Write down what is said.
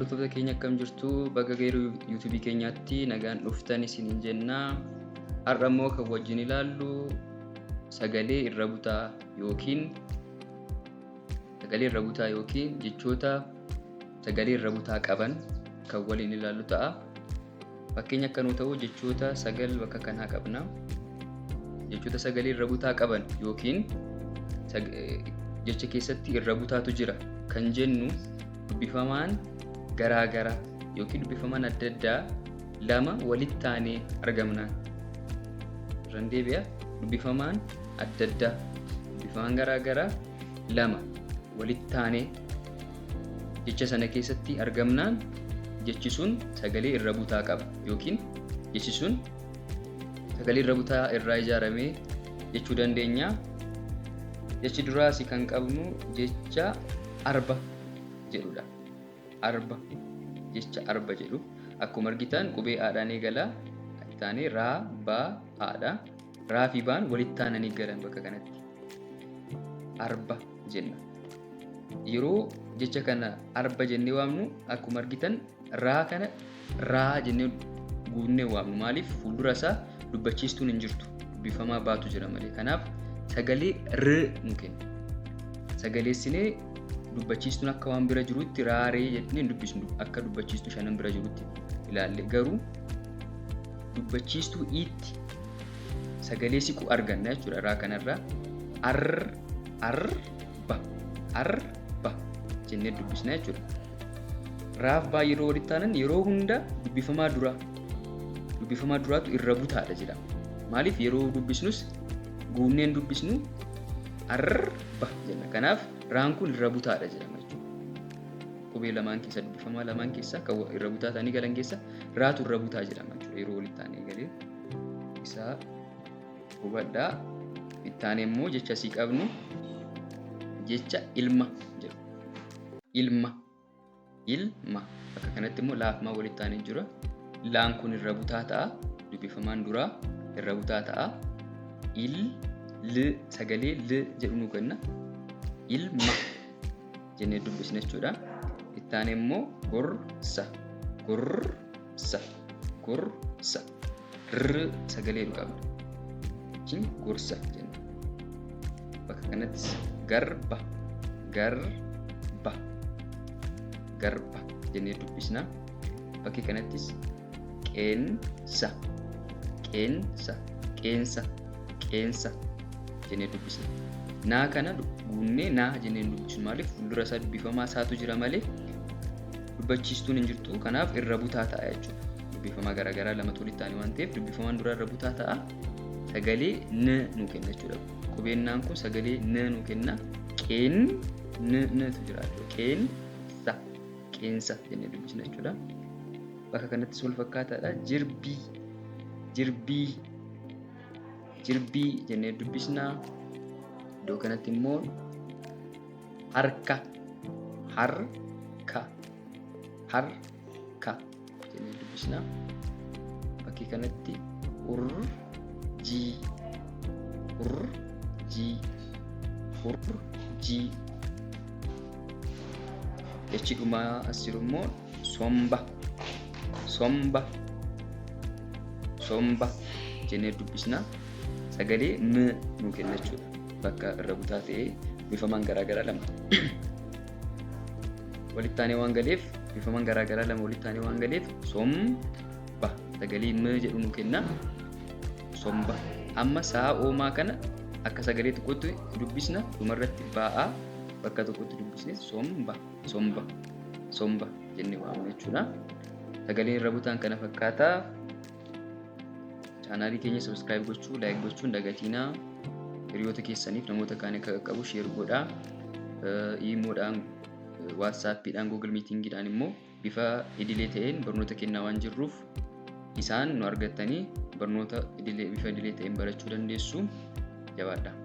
Hordoftoota keenya akkam jirtu? Bakka geeruu YouTube keenyaatti nagaan dhuftan isiniin jenna. Har'a immoo kan wajjin ilaallu sagalee irra butaa yookiin jechoota sagalee irra butaa qaban kan waliin ilaallu ta'a. Fakkeenya akka nu ta'u jechoota sagal bakka kanaa qabna. Jechoota sagalee irra butaa qaban yookiin jecha keessatti irra butaatu jira kan jennu dubbifamaan garaagara yookiin dubbifamaan adda addaa lama walitti taanee argamnaan. Randeebi'a dubbifamaan adda addaa dubbifamaan garaagara lama walitti taanee jecha sana keessatti argamnaan jechi sun sagalee irra butaa qaba yookiin jechi sun sagalee irra butaa irraa ijaaramee jechuu dandeenya. Jechi duraas kan qabnu jecha arba jedhudha. Arba jecha arba jedhu akkuma argitan qubee aadhaan eegala. Taanee raa baa haadha. Raa fi baan walitti taananii galan bakka kanatti arba jenna. Yeroo jecha kana arba jennee waamnu akkuma argitan raa kana raa jennee guunnee waamnu. Maaliif fuuldura isaa dubbachiistuun hin jirtu, dubbifamaa baatu jira malee. Kanaaf sagalee r nu kenna. Sagaleessinee dubbachiistuun akka waan bira jirutti raaree jennee dubbisnu akka dubbachiistuu shanan bira jirutti ilaalle. Garuu dubbachiistuu itti sagalee siqu arganna jechuudha. Raa kanarraa arba jennee dubbisna jechuudha. Raaf baa yeroo walitti taanan yeroo hunda dubbifamaa duraatu irra butaadha jedhama. Maaliif yeroo dubbisnus guunneen dubbisnu arba jenna. Kanaaf raan kun irra butaadha jedhama jechuudha. Qubee lamaan keessa dubbifamaa lamaan keessa kan irra butaa ta'anii galan keessa raatu irra butaa jedhama jechuudha. Yeroo walitti taanee galee isaa hubadhaa. Ittaanee immoo jecha asii qabnu jecha ilma jedhu. Ilma bakka kanatti immoo laafmaa walitti taanee jira. Laan kun irra butaa ta'a. Dubbifamaan duraa irra butaa ta'a. Sagalee l jedhu nu kenna. Ilma jennee dubbisna jechuudha. Ittaanee immoo gorsa. R sagalee nu qabna. Kun gorsa jenna. Bakka kanattis garba jennee dubbisna. Bakka kanattis qeensa jennee dubbisna. Naa kana guunnee naa jennee dubbisnu. Maaliif fuuldura isaa dubbifamaa isaatu jira malee dubbachiistuun hin jirtu. Kanaaf irra butaa ta'a jechuudha. Dubbifamaa garaagaraa lamatu walitti taane waan ta'eef dubbifamaan dura irra butaa ta'a. Sagalee n nu kenna jechuudha. Qubeen naan kun sagalee n nu kenna. Ntu jira jechuudha. Qeensa jennee dubbisna jechuudha. Bakka kanattis wal fakkaataadha. Jirbii jennee dubbisna. Iddoo kanatti immoo harka jennee dubbisna. Bakkee kanatti urjii jechi dhumaa asiru immoo somba jennee dubbisna. Sagalee m nu kenna jechuudha. Bakka irra butaa ta'ee bifamaan garaagaraa lama walitti taanee waan galeef somba sagalee m jedhu nu kenna. Somba amma sa'a oomaa kana akka sagalee tokkotti dubbisna. Dhumarratti ba'aa bakka tokkotti dubbisne somba jennee waamna jechuudha. Sagaleen irra butaan kana fakkaata. Chaanaalii keenya subscribe gochuu, like gochuun dagatinaa. Hiriyoota keessaniif namoota kaan akka qaqqabu share godhaa. Iimoodhaan, WhatsAppiidhaan, Google Meetingidhaan immoo bifa idilee ta'een barnoota kennaa waan jirruuf isaan nu argattanii barnoota bifa idilee ta'een barachuu dandeessu. Jabaadhaa.